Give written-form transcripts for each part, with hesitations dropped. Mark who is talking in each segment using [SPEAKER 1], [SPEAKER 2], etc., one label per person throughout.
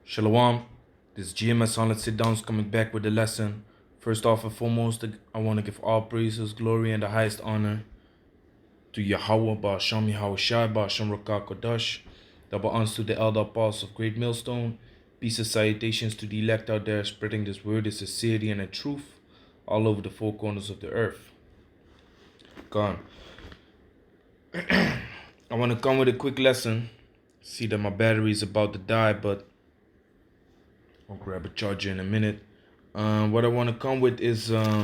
[SPEAKER 1] Shalom, this is GMS on Let's Sit Down is coming back with the lesson. First off and foremost, I want to give all praises, glory, and the highest honor to Yahweh, Ba'asham Yahweh Shai, Ba'asham Rakah Kodash, double honors to the elder apostles of Great Millstone. Peace and salutations to the elect out there spreading this word in sincerity and in truth all over the four corners of the earth. Gone. I want to come with a quick lesson. See that my battery is about to die, but I'll grab a charger in a minute. What I want to come with is the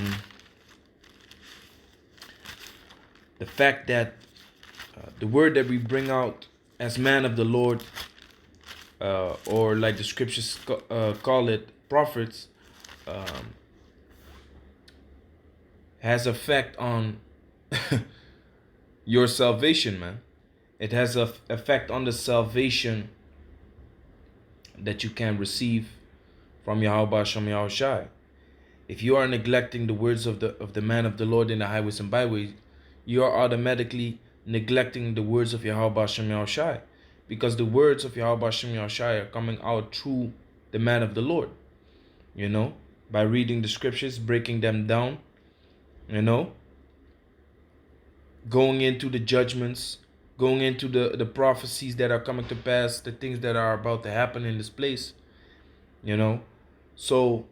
[SPEAKER 1] fact that the word that we bring out as man of the Lord, or like the scriptures call it, prophets, has effect on your salvation, man. It has a effect on the salvation that you can receive from Yahweh Shem Yahweh Shai. If you are neglecting the words of the man of the Lord in the highways and byways, you are automatically neglecting the words of Yahweh Shem Yahweh Shai, because the words of Yahweh Shem Yahweh Shai are coming out through the man of the Lord. By reading the scriptures, breaking them down, going into the judgments, going into the prophecies that are coming to pass, the things that are about to happen in this place, So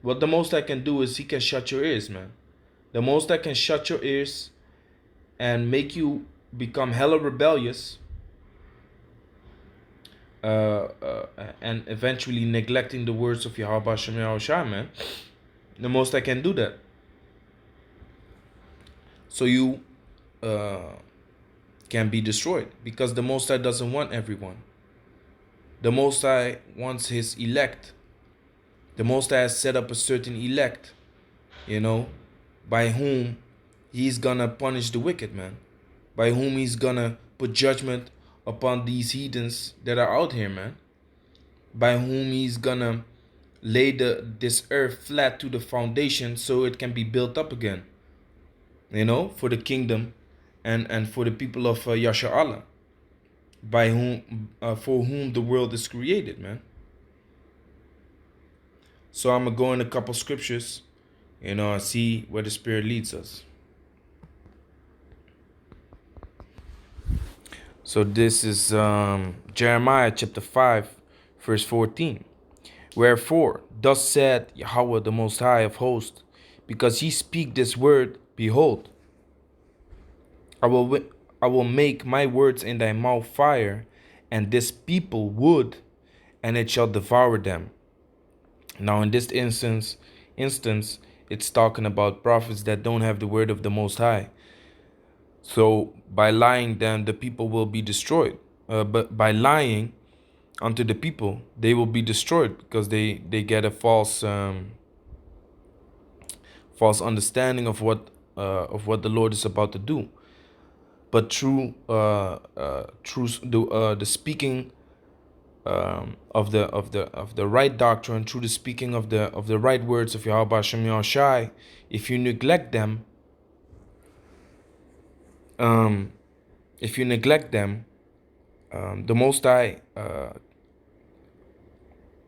[SPEAKER 1] what the Most I can do is he can shut your ears, man. The Most I can shut your ears and make you become hella rebellious, and eventually neglecting the words of Yahweh Shem Yahweh Shai, man. The Most I can do that. So you can be destroyed, because the Most High doesn't want everyone. The Most High wants his elect. The Most High has set up a certain elect, by whom he's gonna punish the wicked, man. By whom he's gonna put judgment upon these heathens that are out here, man. By whom he's gonna lay this earth flat to the foundation so it can be built up again, for the kingdom and for the people of Yasha Allah, by whom for whom the world is created, man. So I'm gonna go in a couple scriptures, and see where the Spirit leads us. So this is Jeremiah chapter 5, verse 14. Wherefore, thus said Yahweh the Most High of Hosts, because ye speak this word, behold, I will make my words in thy mouth fire, and this people wood, and it shall devour them. Now in this instance, it's talking about prophets that don't have the word of the Most High. So by lying, then the people will be destroyed. But by lying unto the people, they will be destroyed, because they get a false understanding of what the Lord is about to do. But through the speaking of the right doctrine, through the speaking of the right words of Yahweh Shem Yahweh Shai, if you neglect them, the Most High,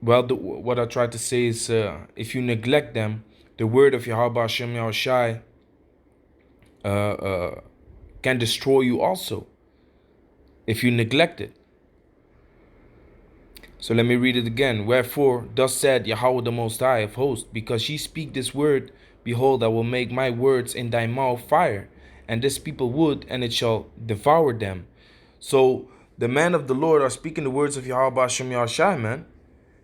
[SPEAKER 1] what I tried to say is, if you neglect them, the word of Yahweh Shem Yahweh Shai can destroy you also, if you neglect it. So let me read it again. Wherefore, thus said Yahweh the Most High of Hosts, because ye speak this word, behold, I will make my words in thy mouth fire, and this people wood, and it shall devour them. So the man of the Lord are speaking the words of Yahweh Shem Yahweh Shai, man.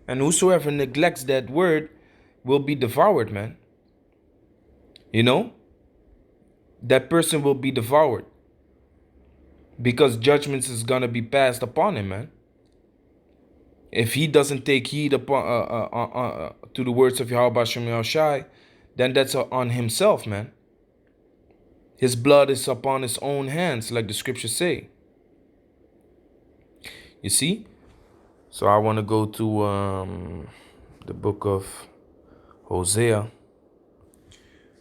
[SPEAKER 1] And whosoever neglects that word will be devoured, man. That person will be devoured, because judgments is gonna be passed upon him, man. If he doesn't take heed upon to the words of Yahweh Shem Yahweh Shai, then that's on himself, man. His blood is upon his own hands, like the scriptures say. You see? So I want to go to the book of Hosea.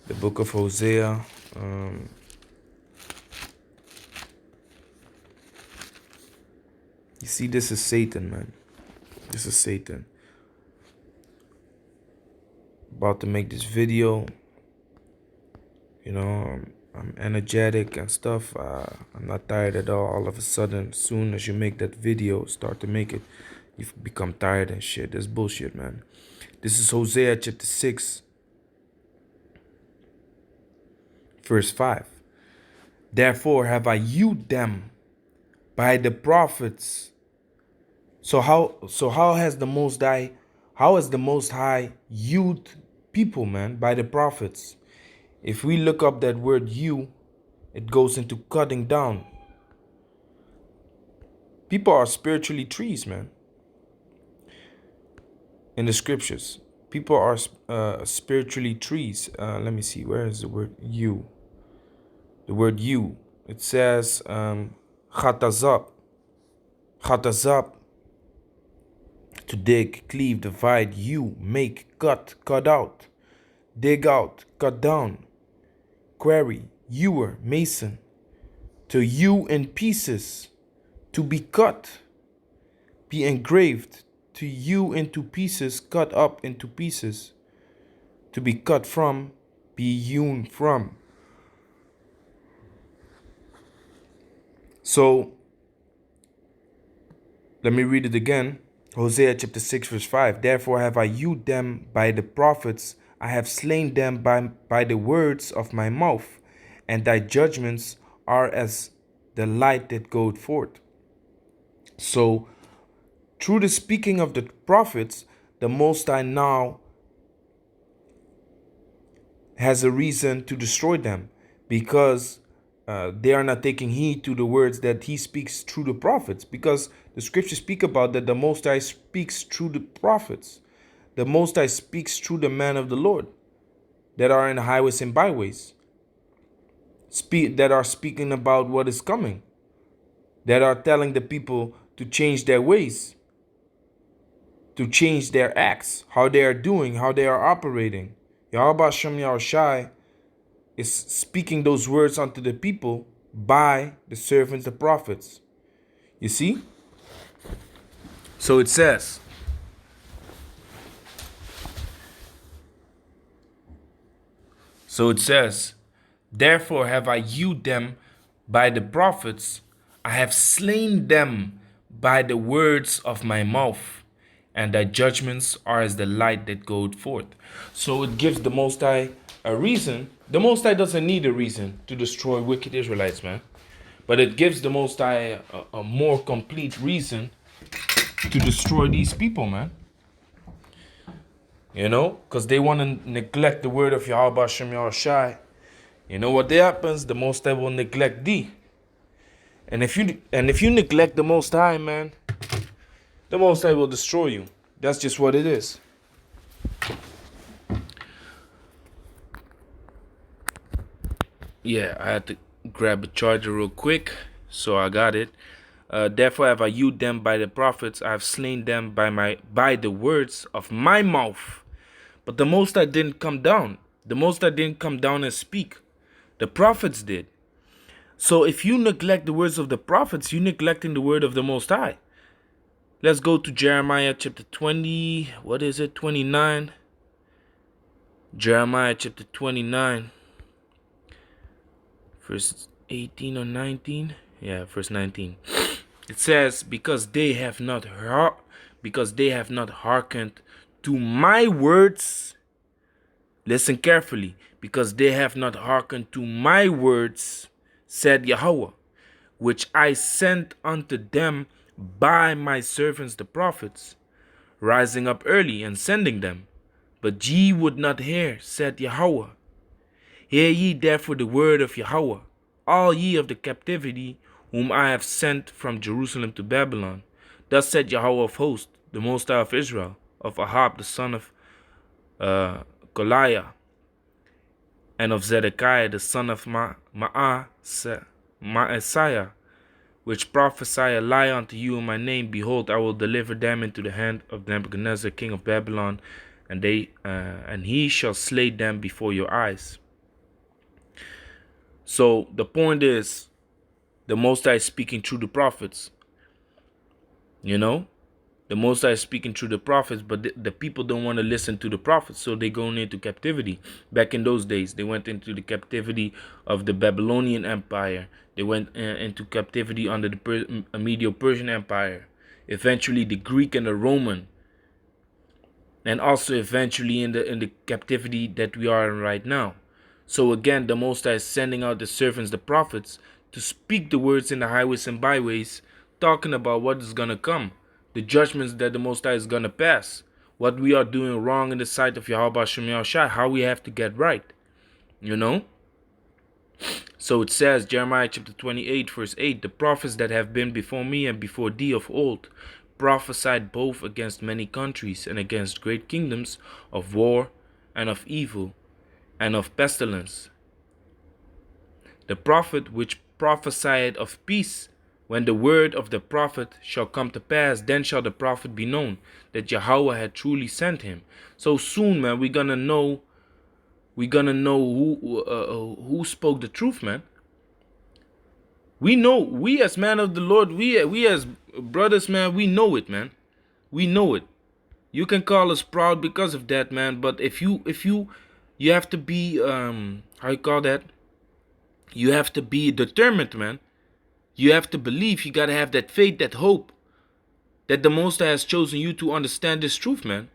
[SPEAKER 1] The book of Hosea. You see, this is Satan, man. This is Satan. About to make this video. You know, I'm energetic and stuff. I'm not tired at all of a sudden. As soon as you make that video, start to make it, you become tired and shit. That's bullshit, man. This is Hosea chapter 6, verse 5. Therefore have I hewed them by the prophets. So how has the Most High hewed people, man? By the prophets. If we look up that word hew, it goes into cutting down. People are spiritually trees, man. In the scriptures, people are spiritually trees. Let me see. Where is the word hew? The word hew. It says chatazap. Chatazap. To dig, cleave, divide, hew, make, cut out, dig out, cut down, quarry, hewer, mason. To hew in pieces, to be cut, be engraved, to hew into pieces, cut up into pieces, to be cut from, be hewn from. So, let me read it again. Hosea chapter 6 verse 5. Therefore have I hewed them by the prophets, I have slain them by the words of my mouth, and thy judgments are as the light that goeth forth. So, through the speaking of the prophets, the Most High now has a reason to destroy them, because they are not taking heed to the words that he speaks through the prophets, because the scriptures speak about that the Most High speaks through the prophets. The Most High speaks through the men of the Lord that are in the highways and byways, that are speaking about what is coming, that are telling the people to change their ways, to change their acts, how they are doing, how they are operating. Yahweh Shem Yahushai is speaking those words unto the people by the servants, the prophets. You see? So it says, therefore have I hewed them by the prophets, I have slain them by the words of my mouth, and thy judgments are as the light that goeth forth. So it gives the Most High a reason. The Most High doesn't need a reason to destroy wicked Israelites, man. But it gives the Most High a more complete reason to destroy these people, man. You know, because they want to neglect the word of Yahweh Shem Yahushai. You know what happens? The Most High will neglect thee. And if you neglect the Most High, man, the Most High will destroy you. That's just what it is. Yeah, I had to grab a charger real quick, so I got it. Therefore have I hewed them by the prophets, I have slain them by the words of my mouth. But the Most High didn't come down. The Most High didn't come down and speak. The prophets did. So if you neglect the words of the prophets, you're neglecting the word of the Most High. Let's go to Jeremiah chapter 20. What is it? 29. Jeremiah chapter 29. Verse 18 or 19. Yeah, verse 19. It says, because they have not hearkened to my words. Listen carefully. Because they have not hearkened to my words, said Yahweh, which I sent unto them by my servants the prophets, rising up early and sending them. But ye would not hear, said Yahweh. Hear ye therefore the word of Yahweh, all ye of the captivity, whom I have sent from Jerusalem to Babylon. Thus said Yahweh of hosts, the Most High of Israel, of Ahab the son of Goliah, and of Zedekiah the son of Maaseiah, which prophesy a lie unto you in my name. Behold, I will deliver them into the hand of Nebuchadnezzar king of Babylon, and he shall slay them before your eyes. So the point is, the Most High is speaking through the prophets. You know, The Most High is speaking through the prophets, but the people don't want to listen to the prophets, so they're going into captivity. Back in those days, they went into the captivity of the Babylonian Empire. They went into captivity under the Medo-Persian Empire. Eventually, the Greek and the Roman, and also eventually in the captivity that we are in right now. So again, the Most High is sending out the servants, the prophets, to speak the words in the highways and byways, talking about what is gonna come, the judgments that the Most High is gonna pass, what we are doing wrong in the sight of Yahweh Shem Yahushai, how we have to get right. You know? So it says, Jeremiah chapter 28, verse 8, the prophets that have been before me and before thee of old prophesied both against many countries and against great kingdoms, of war and of evil and of pestilence. The prophet which prophesied of peace, when the word of the prophet shall come to pass, then shall the prophet be known that Yahweh had truly sent him. So soon, man, we're gonna know who spoke the truth, man. We know, we as man of the Lord, we as brothers, man, we know it, man. We know it. You can call us proud because of that, man. But if you have to be how you call that? You have to be determined, man. You have to believe. You gotta have that faith, that hope, that the Most High has chosen you to understand this truth, man.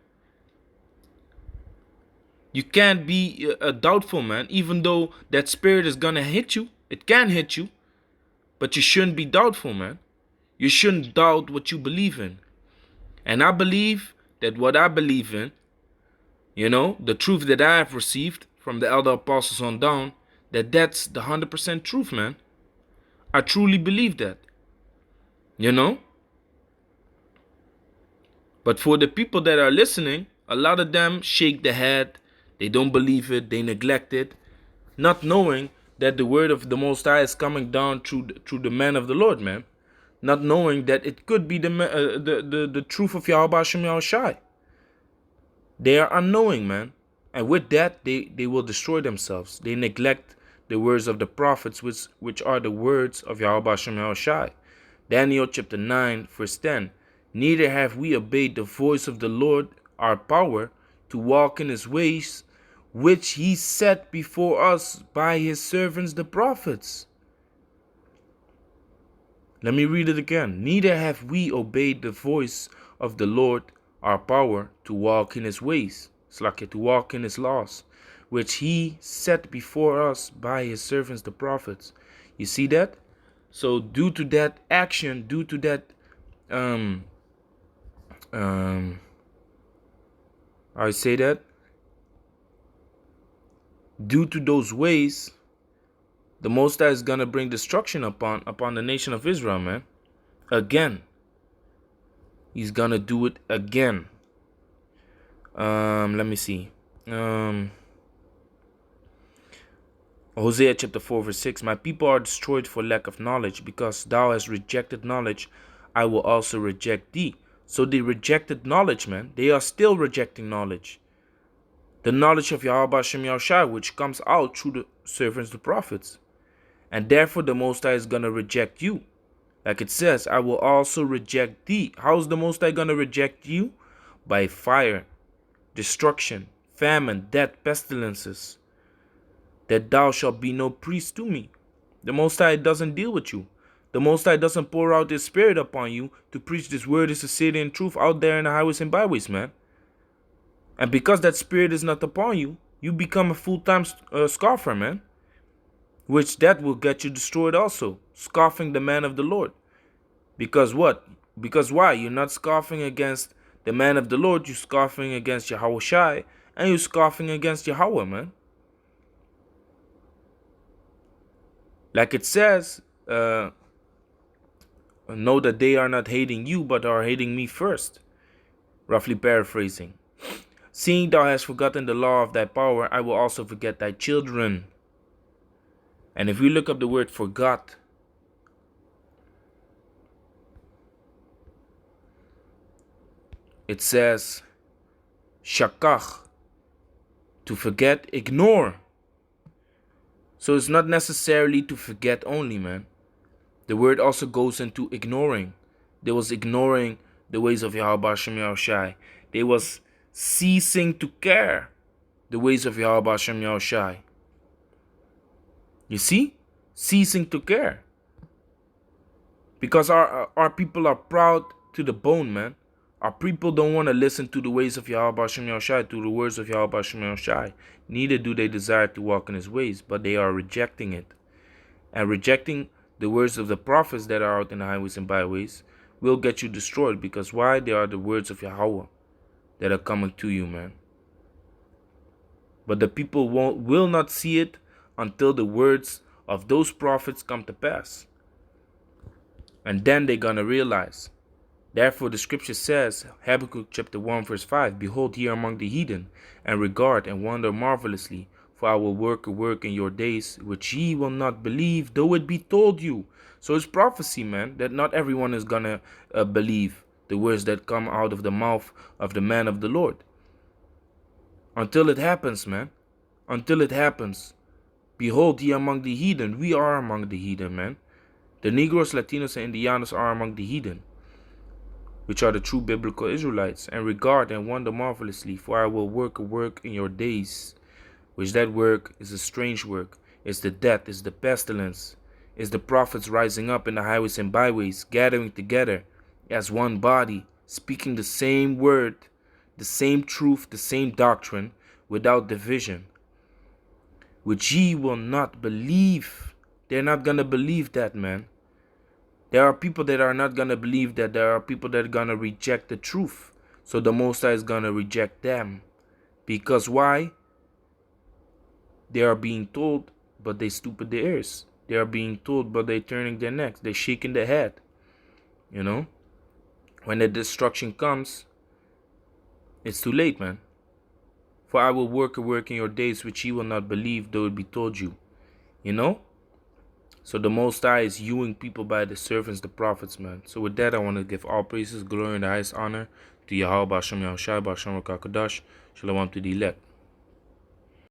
[SPEAKER 1] You can't be doubtful, man. Even though that spirit is gonna hit you, it can hit you, but you shouldn't be doubtful, man. You shouldn't doubt what you believe in. And I believe that what I believe in, you know, the truth that I have received from the elder apostles on down, that's the 100% truth, man. I truly believe that. You know? But for the people that are listening, a lot of them shake their head. They don't believe it. They neglect it. Not knowing that the word of the Most High is coming down through the man of the Lord, man. Not knowing that it could be the truth of Yahweh Shem Yahushai. They are unknowing, man. And with that, they will destroy themselves. They neglect the words of the prophets, which are the words of Yahweh Shem Yahushai. Daniel chapter 9, verse 10. Neither have we obeyed the voice of the Lord our power to walk in his ways, which he set before us by his servants the prophets. Let me read it again. Neither have we obeyed the voice of the Lord our power to walk in his ways, to walk in his laws, which he set before us by his servants the prophets. You see that? So due to that action, due to that I say that due to those ways, the Most High is gonna bring destruction upon the nation of Israel, man. Again. He's gonna do it again. Let me see. Hosea chapter 4 verse 6. My people are destroyed for lack of knowledge. Because thou hast rejected knowledge, I will also reject thee. So they rejected knowledge, man. They are still rejecting knowledge. The knowledge of Yahweh Shem Yahushai, which comes out through the servants, the prophets. And therefore the Most High is gonna reject you. Like it says, I will also reject thee. How's the Most High gonna reject you? By fire, destruction, famine, death, pestilences. That thou shalt be no priest to me. The Most High doesn't deal with you. The Most High doesn't pour out his spirit upon you to preach this word, this city and truth out there in the highways and byways, man. And because that spirit is not upon you, you become a full-time scoffer, man. Which that will get you destroyed also. Scoffing the man of the Lord. Because what? Because why? You're not scoffing against the man of the Lord. You're scoffing against Yahweh Shai. And you're scoffing against Yahweh, man. Like it says, know that they are not hating you, but are hating me first. Roughly paraphrasing. Seeing thou hast forgotten the law of thy power, I will also forget thy children. And if we look up the word forgot, it says shakach, to forget, ignore. So it's not necessarily to forget only, man. The word also goes into ignoring. There was ignoring the ways of Yahweh Hashem Yahushai. They was ceasing to care the ways of Yahweh Hashem Yahushai. You see? Ceasing to care. Because our people are proud to the bone, man. Our people don't want to listen to the ways of Yahweh Hashem Yahushai, to the words of Yahweh Hashem Yahushai. Neither do they desire to walk in his ways, but they are rejecting it. And rejecting the words of the prophets that are out in the highways and byways will get you destroyed. Because why? They are the words of Yahweh that are coming to you, man. But the people will not see it until the words of those prophets come to pass. And then they're going to realize. Therefore the scripture says, Habakkuk chapter 1 verse 5, Behold here among the heathen, and regard and wonder marvelously, for I will work a work in your days, which ye will not believe, though it be told you. So it's prophecy, man, that not everyone is going to believe the words that come out of the mouth of the man of the Lord. Until it happens, man. Until it happens. Behold ye among the heathen. We are among the heathen, man. The Negroes, Latinos, and Indianos are among the heathen, which are the true biblical Israelites. And regard and wonder marvelously, for I will work a work in your days, which that work is a strange work. It's the death, it's the pestilence, it's the prophets rising up in the highways and byways, gathering together as one body, speaking the same word, the same truth, the same doctrine, without division, which ye will not believe. They're not going to believe that, man. There are people that are not going to believe that. There are people that are going to reject the truth. So the Most High is going to reject them. Because why? They are being told, but they stupid their ears. They are being told, but they turning their necks. They're shaking their head. You know? When the destruction comes, it's too late, man. For I will work a work in your days which ye will not believe, though it be told you. You know? So the Most High is hewing people by the servants, the prophets, man. So with that, I want to give all praises, glory, and the highest honor to Yahweh B'Hashem Yahushai, B'Hashem Rakakadash. Shalom to the elect.